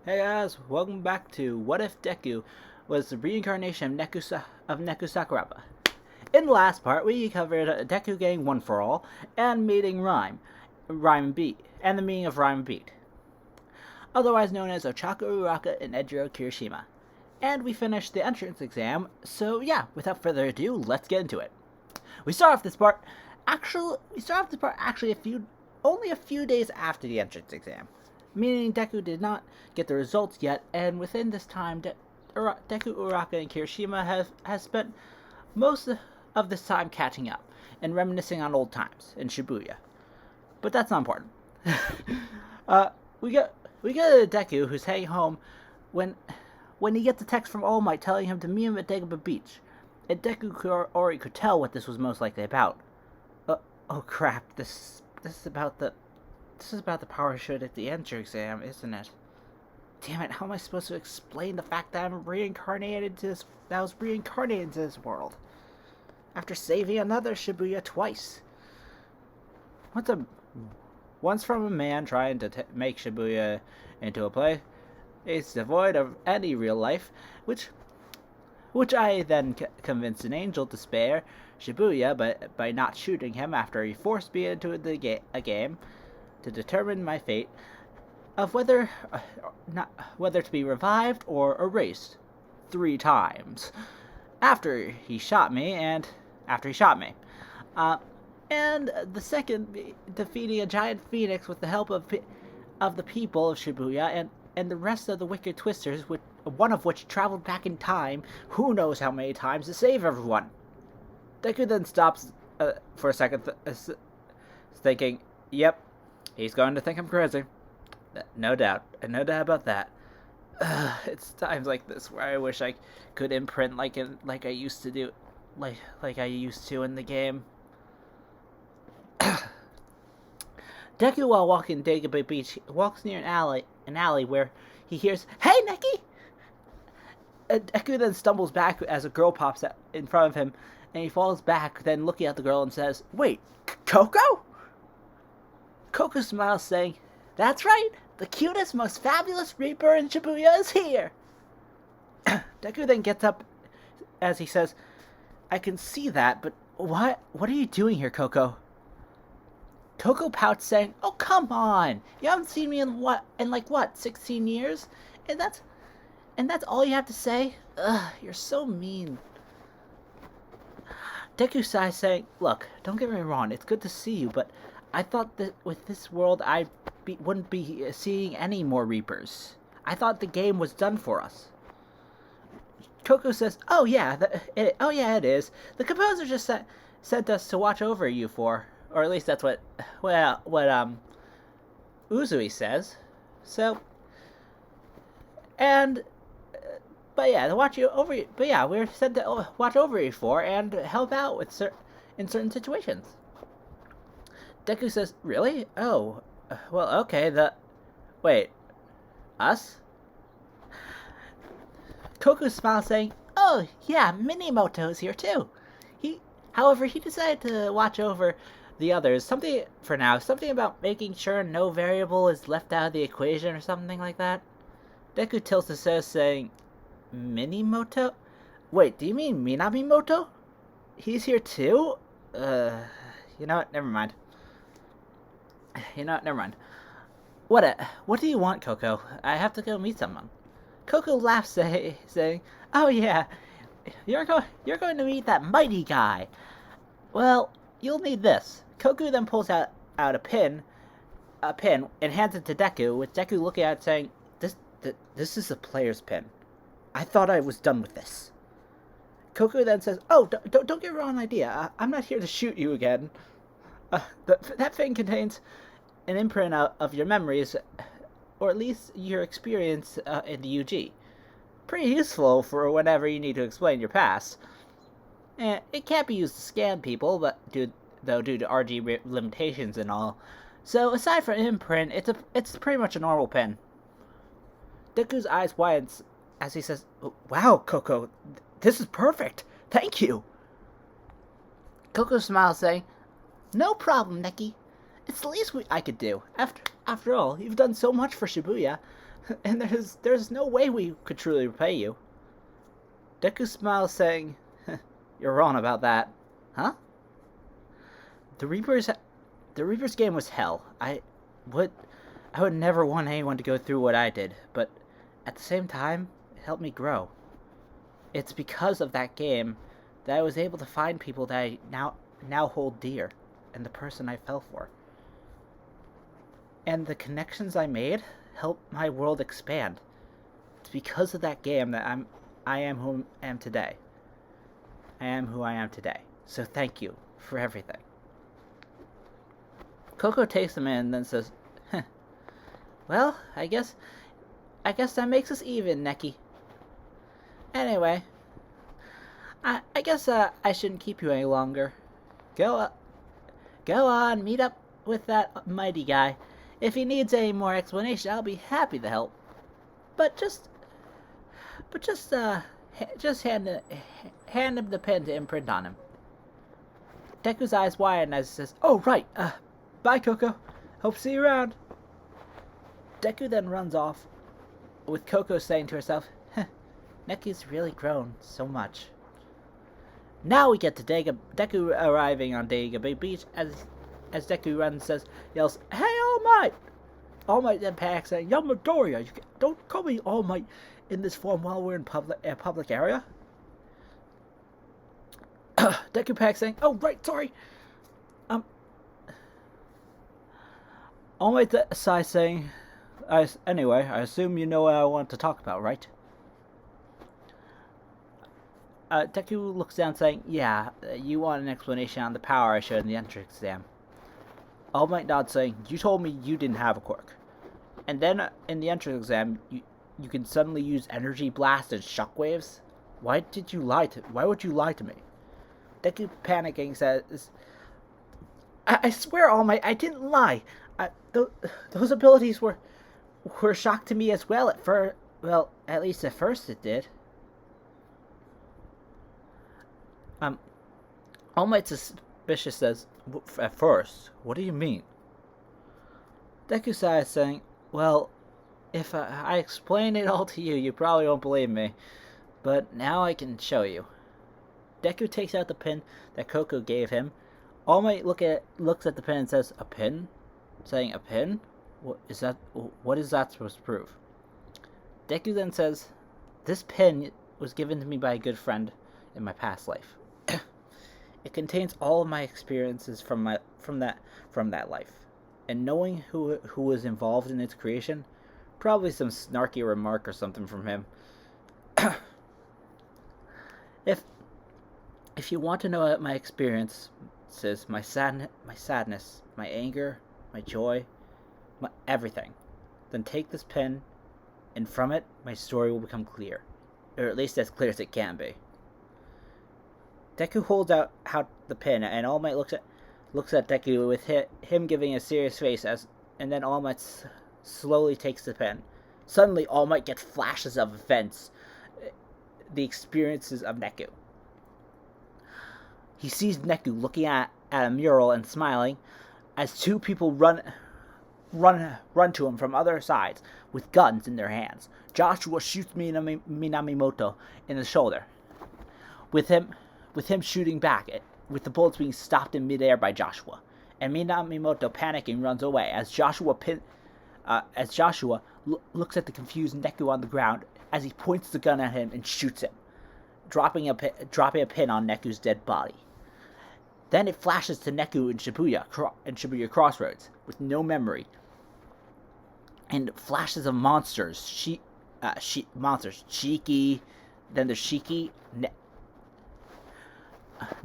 Hey guys, welcome back to What If Deku was the reincarnation of Neku Sakuraba. In the last part, we covered Deku getting One for All and meeting Rhyme and Beat, and the meaning of Rhyme and Beat, otherwise known as Ochaku Uraka and Ejiro Kirishima. And we finished the entrance exam, so yeah, without further ado, let's get into it. We start off this part actually only a few days after the entrance exam, meaning Deku did not get the results yet, and within this time, Deku, Uraka, and Kirishima has spent most of this time catching up and reminiscing on old times in Shibuya. But that's not important. we get Deku, who's heading home when he gets a text from All Might telling him to meet him at Dagobah Beach, and Deku already could tell what this was most likely about. Oh crap! This is about the power shoot at the entrance exam, isn't it? Damn it! How am I supposed to explain the fact that I was reincarnated into this world after saving another Shibuya twice? Once from a man trying to make Shibuya into a place it's devoid of any real life, which I then convinced an angel to spare Shibuya by not shooting him after he forced me into a game to determine my fate of whether to be revived or erased 3 times after he shot me. And the second defeating a giant phoenix with the help of the people of Shibuya and the rest of the wicked twisters, one of which traveled back in time who knows how many times to save everyone. Deku then stops for a second, thinking, yep, he's going to think I'm crazy. No doubt about that. It's times like this where I wish I could imprint like I used to do, like I used to in the game. Deku, while walking Dagobah Beach, walks near an alley where he hears, "Hey, Neki!" Deku then stumbles back as a girl pops out in front of him, and he falls back, then looking at the girl and says, "Wait, Coco?" Coco smiles, saying, "That's right, the cutest, most fabulous Reaper in Shibuya is here." Deku then gets up as he says, "I can see that, but what are you doing here, Coco?" Coco pouts, saying, "Oh, come on! You haven't seen me in 16 years? And that's all you have to say? Ugh, you're so mean." Deku sighs, saying, "Look, don't get me wrong, it's good to see you, but I thought that with this world wouldn't be seeing any more Reapers. I thought the game was done for us." Coco says, "Oh yeah, it is. The composer just sent us to watch over you for, or at least that's what Uzui says. So, and but yeah, we're sent to watch over you for and help out in certain situations." Deku says, "Really? Oh, well, okay. Wait, us?" Coco smiles, saying, "Oh yeah, Minimoto's here too. However, he decided to watch over the others. Something about making sure no variable is left out of the equation or something like that." Deku tilts his head, saying, "Minimoto? Wait, do you mean Minamimoto? He's here too? You know what? Never mind. What do you want, Coco? I have to go meet someone." Coco laughs, saying, "Oh yeah, you're going to meet that mighty guy. Well, you'll need this." Coco then pulls out a pin, and hands it to Deku, with Deku looking at it, saying, "This is a player's pin. I thought I was done with this." Coco then says, "Oh, don't get the wrong idea. I'm not here to shoot you again. That thing contains an imprint of your memories, or at least your experience in the UG. Pretty useful for whenever you need to explain your past. It can't be used to scan people, but due to RG limitations and all. So aside from imprint, it's pretty much a normal pen." Deku's eyes widen as he says, "Wow, Coco, this is perfect. Thank you." Coco smiles, saying, "No problem, Neki. It's the least I could do. After all, you've done so much for Shibuya. And there's no way we could truly repay you. Deku smiles, saying, "You're wrong about that, huh?" The Reaper's game was hell. Would I would never want anyone to go through what I did, but at the same time, it helped me grow. It's because of that game that I was able to find people that I now hold dear, and the person I fell for. And the connections I made helped my world expand. It's because of that game that I am who I am today. I am who I am today. So thank you for everything. Coco takes him in and then says, "Well, I guess that makes us even, Neki. Anyway, I guess I shouldn't keep you any longer. Go on, meet up with that mighty guy. If he needs any more explanation, I'll be happy to help. But just hand him the pen to imprint on him." Deku's eyes widen as he says, "Oh, right. Bye, Coco. Hope to see you around." Deku then runs off, with Coco saying to herself, "Neku's really grown so much." Now we get to Deku arriving on Dagobah Beach as Deku runs and yells, "Hey, All Might!" All Might then panics, saying, "Young Midoriya, don't call me All Might in this form while we're in a public area." Deku panics, saying, "Oh, right, sorry." All Might sighs, saying, "Anyway, I assume you know what I want to talk about, right?" Deku looks down, saying, "Yeah, you want an explanation on the power I showed in the entrance exam." All Might nods, saying, "You told me you didn't have a quirk. And then in the entrance exam, you can suddenly use energy blast and shockwaves. Why would you lie to me?" Deku, panicking, says, I swear, All Might, I didn't lie. Those abilities were shock to me as well at first. Well, at least at first it did." All Might suspicious says, "At first? What do you mean?" Deku sighs, saying, "Well, if I explain it all to you, you probably won't believe me. But now I can show you." Deku takes out the pin that Coco gave him. All Might looks at the pin and says, "A pin?" Saying, "A pin? What is that supposed to prove?" Deku then says, "This pin was given to me by a good friend in my past life. It contains all of my experiences from that life, and knowing who was involved in its creation, probably some snarky remark or something from him. If you want to know my experiences, my sadness, my anger, my joy, everything, then take this pen, and from it, my story will become clear, or at least as clear as it can be." Deku holds out the pin, and All Might looks at Deku with him giving a serious face, and then All Might slowly takes the pen. Suddenly, All Might gets flashes of events, the experiences of Neku. He sees Neku looking at a mural and smiling, as two people run to him from other sides with guns in their hands. Joshua shoots Minamoto in the shoulder, with him shooting back, with the bullets being stopped in midair by Joshua. And Minamoto, panicking, runs away as Joshua looks at the confused Neku on the ground as he points the gun at him and shoots him, dropping a pin on Neku's dead body. Then it flashes to Neku in Shibuya Crossroads with no memory, and flashes of monsters. Shiki. Then there's Shiki.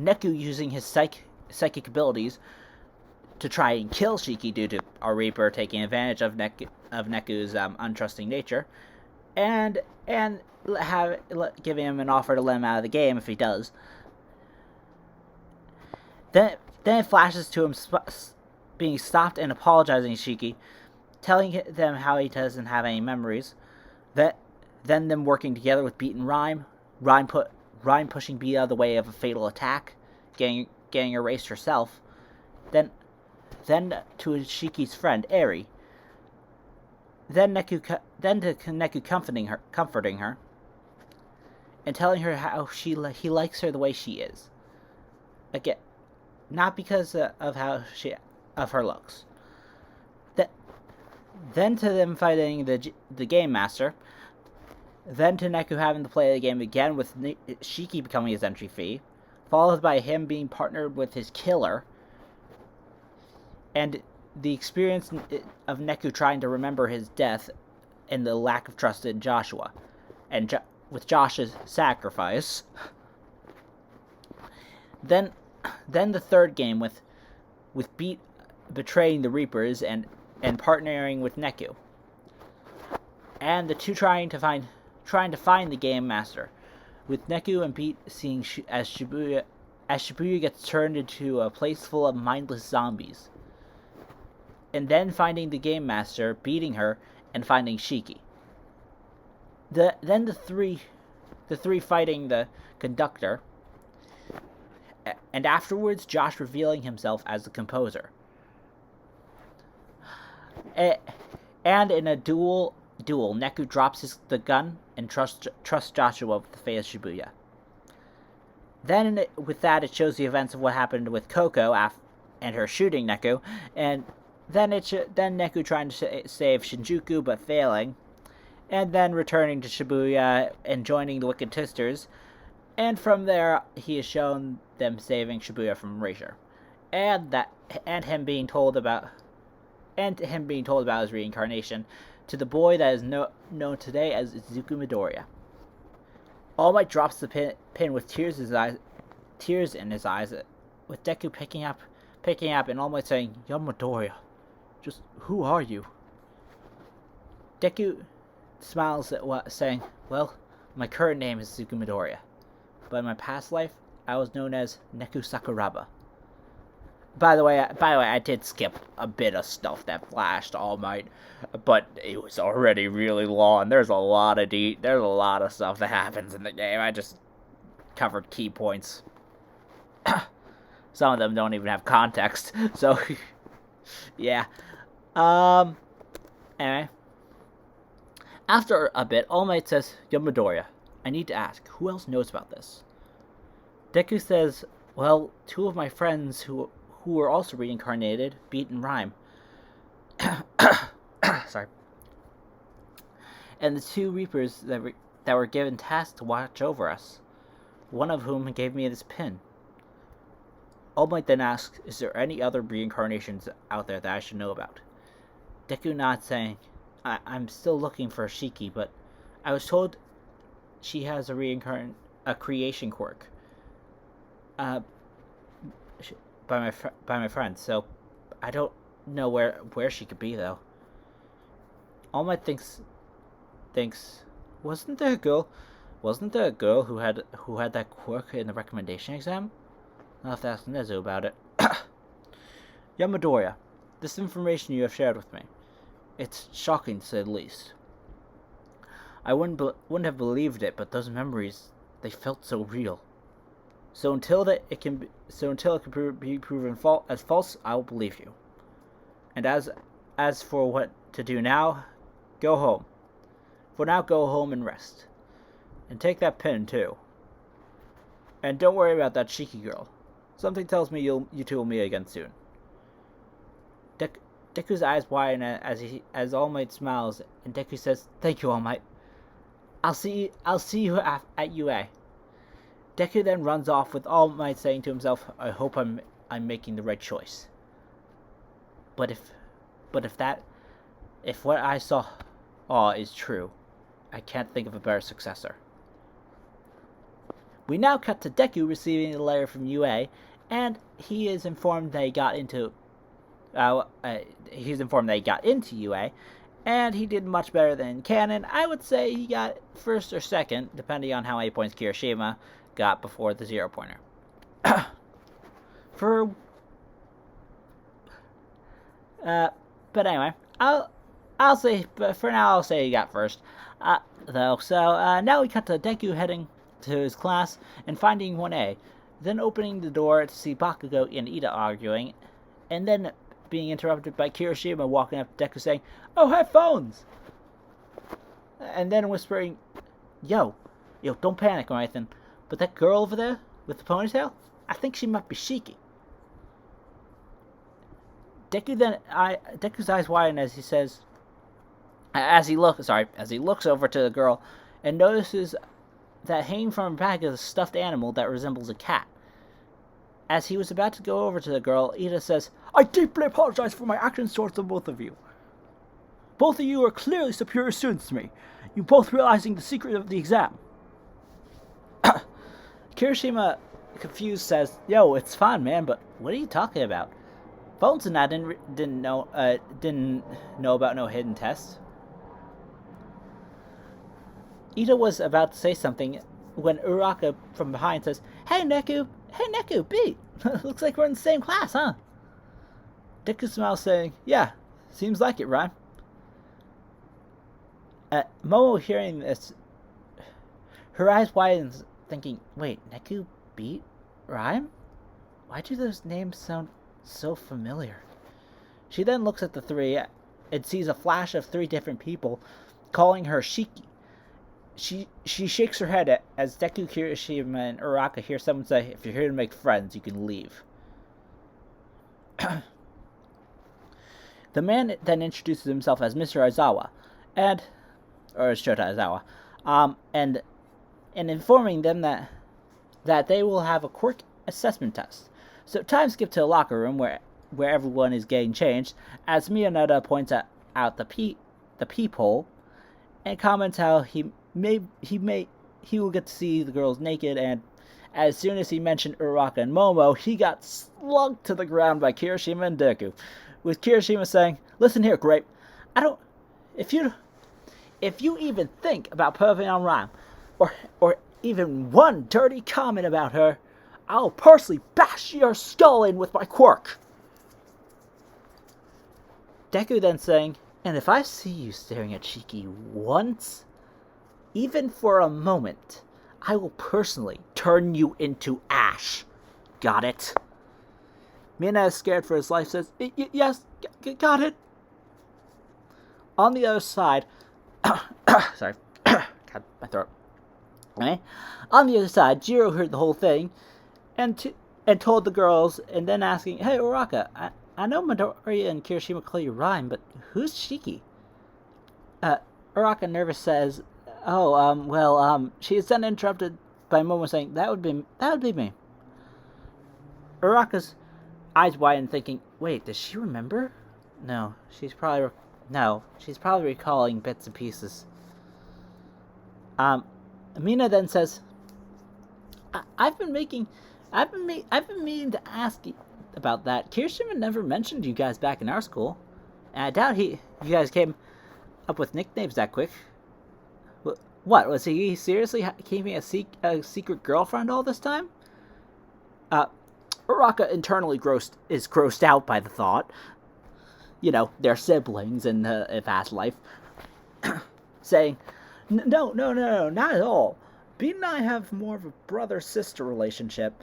Neku using his psychic abilities to try and kill Shiki due to our Reaper taking advantage of Neku's untrusting nature, and giving him an offer to let him out of the game if he does. Then it flashes to him being stopped and apologizing to Shiki, telling them how he doesn't have any memories. Then them working together with Beat and Rhyme pushing Beat out of the way of a fatal attack, getting erased herself. Then to Shiki's friend, Eri. then Neku comforting her, and telling her how he likes her the way she is. Again, not because of her looks. Then to them fighting the game master. Then to Neku having to play the game again with Shiki becoming his entry fee, followed by him being partnered with his killer, and the experience of Neku trying to remember his death and the lack of trust in Joshua, and with Josh's sacrifice. Then the third game with Beat betraying the Reapers and partnering with Neku, and the two trying to find the game master, with Neku and Beat seeing as Shibuya gets turned into a place full of mindless zombies, and then finding the game master, beating her, and finding Shiki. Then the three fighting the conductor, and afterwards Josh revealing himself as the composer. And in a duel, Neku drops the gun and trusts Joshua with the fate of Shibuya. Then with that, it shows the events of what happened with Coco and her shooting Neku, and then Neku trying to save Shinjuku but failing, and then returning to Shibuya and joining the Wicked Sisters, and from there he is shown them saving Shibuya from erasure, and him being told about his reincarnation to the boy that is known today as Izuku Midoriya. All Might drops the pin with tears in his eyes, with Deku picking up and All Might saying, "You're Midoriya. Just who are you?" Deku smiles at saying, "Well, my current name is Izuku Midoriya, but in my past life, I was known as Neku Sakuraba." By the way, I did skip a bit of stuff that flashed All Might, but it was already really long. There's a lot of stuff that happens in the game. I just covered key points. Some of them don't even have context, so yeah. Anyway, after a bit, All Might says, "Yo, Midoriya, I need to ask, who else knows about this?" Deku says, "Well, two of my friends who were also reincarnated, Beat and Rhyme." Sorry. "And the two Reapers that were given tasks to watch over us, one of whom gave me this pin." All Might then asks, "Is there any other reincarnations out there that I should know about?" Deku nods, saying, I'm still looking for Shiki, but I was told she has a creation quirk. By my friend, so I don't know where she could be though." All Might thinks, wasn't there a girl who had that quirk in the recommendation exam? I'll have to ask Nezu about it. "Yamadoriya, this information you have shared with me, it's shocking to say the least. I wouldn't have believed it, but those memories, they felt so real. So until it can be proven as false, I will believe you. And as for what to do now, go home. For now, go home and rest. And take that pin too. And don't worry about that Shiki girl. Something tells me you two will meet again soon." Deku's eyes widen as All Might smiles, and Deku says, "Thank you, All Might. I'll see you at UA." Deku then runs off, with All Might saying to himself, "I hope I'm making the right choice. But if what I saw is true, I can't think of a better successor." We now cut to Deku receiving a letter from UA, and he is informed that he got into UA, and he did much better than canon. I would say he got first or second, depending on how many points Kirishima got before the 0-pointer. But anyway, I'll say, but for now I'll say he got first. Though, so now we cut to Deku heading to his class and finding 1A, then opening the door to see Bakugo and Ida arguing, and then being interrupted by Kirishima walking up to Deku saying, "Oh, headphones!" And then whispering, Yo, don't panic or anything, but that girl over there with the ponytail, I think she might be Shiki." Deku's eyes widen as he looks over to the girl and notices that hanging from her back is a stuffed animal that resembles a cat. As he was about to go over to the girl, Ida says, "I deeply apologize for my actions towards the both of you. Both of you are clearly superior students to me. You both realizing the secret of the exam." Kirishima, confused, says, "Yo, it's fine, man, but what are you talking about? Bones and I didn't know about no hidden tests." Ida was about to say something when Uraka from behind says, Hey Neku, beat! Looks like we're in the same class, huh?" Deku smiles, saying, "Yeah, seems like it, Rhyme." Momo hearing this, her eyes widen, thinking, wait, Neku, Beat, Rhyme? Why do those names sound so familiar? She then looks at the three and sees a flash of 3 different people calling her Shiki. She shakes her head as Deku, Kirishima, and Uraka hear someone say, "If you're here to make friends, you can leave." The man then introduces himself as Mr. Aizawa, or Shota Aizawa, and informing them that they will have a quirk assessment test. So time skip to a locker room where everyone is getting changed, as Miyoneta points out the peephole and comments how he will get to see the girls naked, and as soon as he mentioned Uraka and Momo, he got slugged to the ground by Kirishima and Deku, with Kirishima saying, "Listen here, Grape, if you even think about perving on Rhyme, or even one dirty comment about her, I'll personally bash your skull in with my quirk." Deku then saying, "And if I see you staring at Shiki once, even for a moment, I will personally turn you into ash. Got it?" Mina is scared for his life, says, "Yes, got it." On the other side, sorry, God, my throat. Okay. On the other side, Jiro heard the whole thing, and told the girls, and then asking, "Hey, Uraka, I know Midoriya and Kirishima call you Rhyme, but who's Shiki?" Uraka nervous says, she is then interrupted by Momo saying, that would be me." Uraka's eyes widen, thinking, wait, does she remember? No, she's probably recalling bits and pieces. Mina then says, I've been meaning to ask you about that. Kirishima never mentioned you guys back in our school, and I doubt you guys came up with nicknames that quick. What, was he seriously keeping a secret girlfriend all this time? Uraka internally is grossed out by the thought. They're siblings in past life. Saying, No, not at all. Beat and I have more of a brother-sister relationship,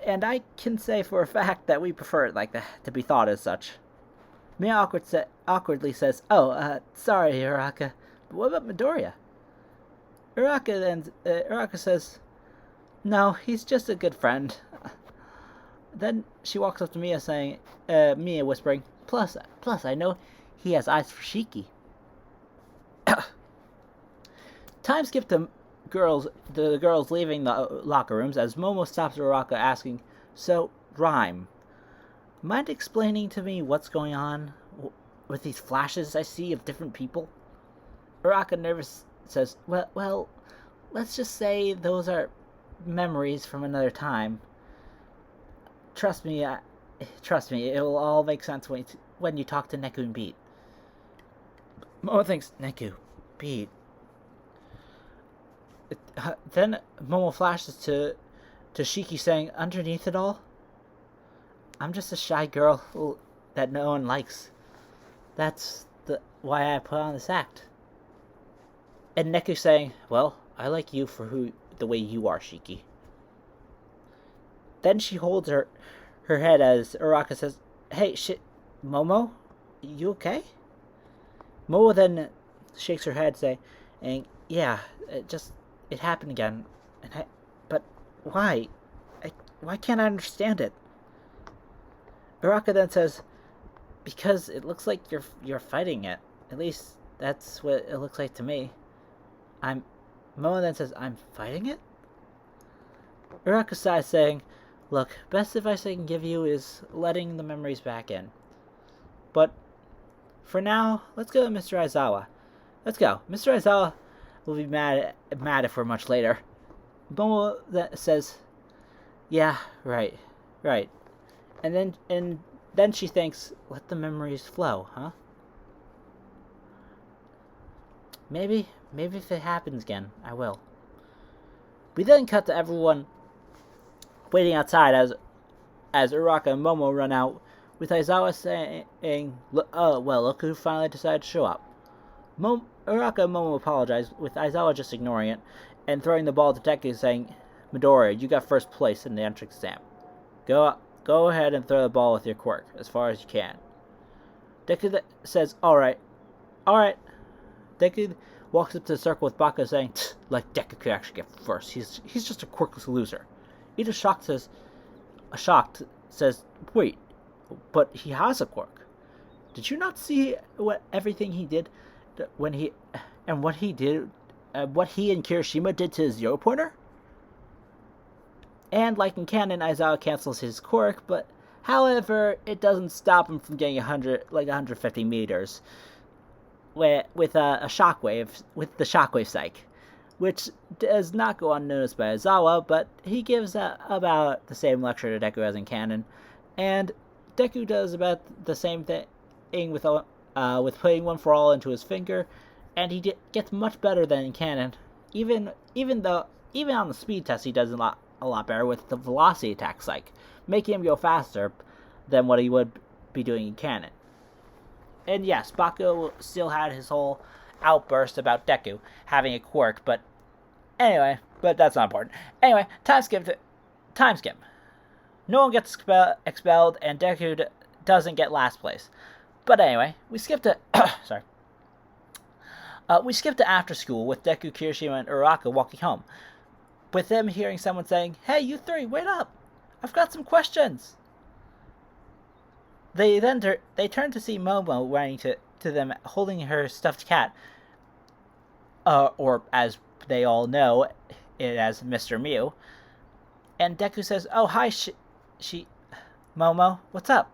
and I can say for a fact that we prefer it like that, to be thought as such. Mia awkwardly says, sorry, Uraka, but what about Midoriya? Uraka says, no, he's just a good friend. Then she walks up to Mia saying, Mia whispering, plus I know he has eyes for Shiki. Time skip to the girls leaving the locker rooms as Momo stops Uraka asking, "So, Rhyme, mind explaining to me what's going on with these flashes I see of different people?" Uraka nervous says, well, let's just say those are memories from another time. Trust me, it will all make sense when you talk to Neku and Beat. Momo thinks, Neku, Beat. Then Momo flashes to Shiki saying, underneath it all, I'm just a shy girl that no one likes. That's why I put on this act. And Neku saying, well, I like you for the way you are, Shiki. Then she holds her head as Uraka says, hey, Momo, you okay? Momo then shakes her head, saying, yeah, it happened again. But why? Why can't I understand it? Uraka then says, because it looks like you're fighting it. At least that's what it looks like to me. Momo then says, I'm fighting it? Uraka sighs, saying, look, best advice I can give you is letting the memories back in. But for now, let's go to Mr. Aizawa. Let's go. Mr. Aizawa will be mad if we're much later. Momo says, yeah, right. And then she thinks, let the memories flow, huh? Maybe if it happens again, I will. We then cut to everyone waiting outside as Uraka and Momo run out, with Aizawa saying, look who finally decided to show up. Uraka and Momo apologize, with Aizawa just ignoring it, and throwing the ball to Deku, saying, Midoriya, you got first place in the entrance exam. Go ahead and throw the ball with your quirk, as far as you can. Deku says, alright. Deku walks up to the circle with Baka, saying, like Deku could actually get first. He's just a quirkless loser. Ida shocked says, wait, but he has a quirk. Did you not see everything he did what he and Kirishima did to his zero pointer? And like in canon, Aizawa cancels his quirk, but however, it doesn't stop him from getting 150 meters with the shockwave psych, which does not go unnoticed by Aizawa, but he gives about the same lecture to Deku as in canon, and Deku does about the same thing with putting one for all into his finger, and he gets much better than in canon. Even on the speed test, he does a lot better with the velocity attack psych, making him go faster than what he would be doing in canon. And yes, Bakugo still had his whole outburst about Deku having a quirk, but that's not important. Anyway, time skip. No one gets expelled, and Deku doesn't get last place. But anyway, we skip to we skip to after school with Deku, Kirishima, and Uraka walking home, with them hearing someone saying, "Hey, you three, wait up! I've got some questions." They turn to see Momo running to them, holding her stuffed cat, or as they all know it as Mr. Mew. And Deku says, "Oh, hi, Momo, what's up?"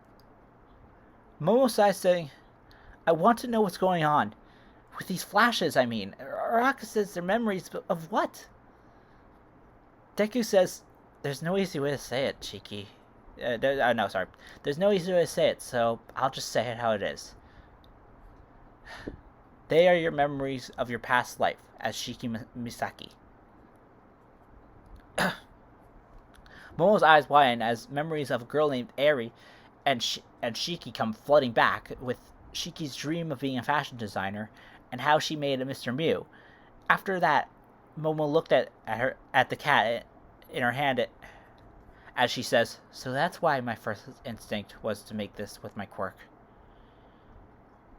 Momo sighs, saying, "I want to know what's going on. With these flashes, I mean. Uraka says they're memories of what?" Deku says, "There's no easy way to say it, Cheeky. There's no easy way to say it, so I'll just say it how it is. They are your memories of your past life as Shiki Misaki." Momo's eyes widen as memories of a girl named Eri and Shiki come flooding back, with Shiki's dream of being a fashion designer and how she made a Mr. Mew. After that, Momo looked at the cat in her hand as she says, "So that's why my first instinct was to make this with my quirk."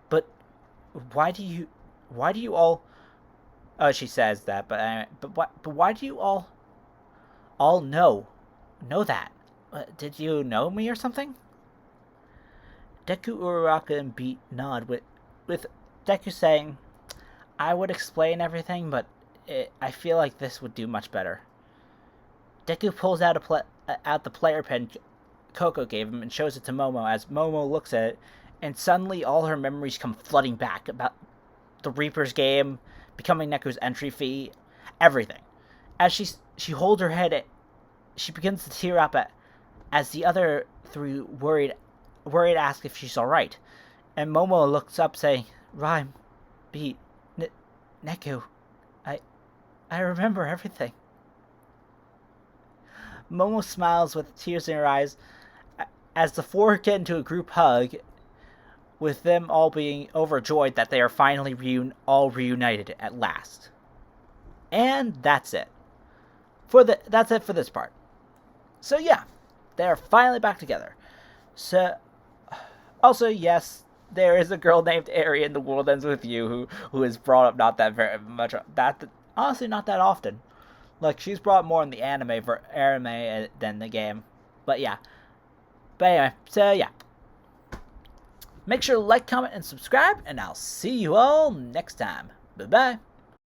"But why do you all?" Oh, she says that, but why do you all know that? Did you know me or something? Deku, Uraraka, and Beat nod, with Deku saying, "I would explain everything, but I feel like this would do much better." Deku pulls out the player pen Coco gave him and shows it to Momo, as Momo looks at it, and suddenly all her memories come flooding back about the Reaper's game, becoming Neku's entry fee, everything. As she holds her head, she begins to tear up as the other three worried ask if she's alright. And Momo looks up, saying, "Rhyme, Beat, Neku, I remember everything." Momo smiles with tears in her eyes as the four get into a group hug, with them all being overjoyed that they are finally reunited at last. And that's it. That's it for this part. So yeah, they are finally back together. So, Also, yes, there is a girl named Eri in The World Ends With You who is brought up not that very much. That honestly not that often. Like she's brought more in the anime than the game. But yeah. But anyway, so yeah. Make sure to like, comment, and subscribe, and I'll see you all next time. Bye bye.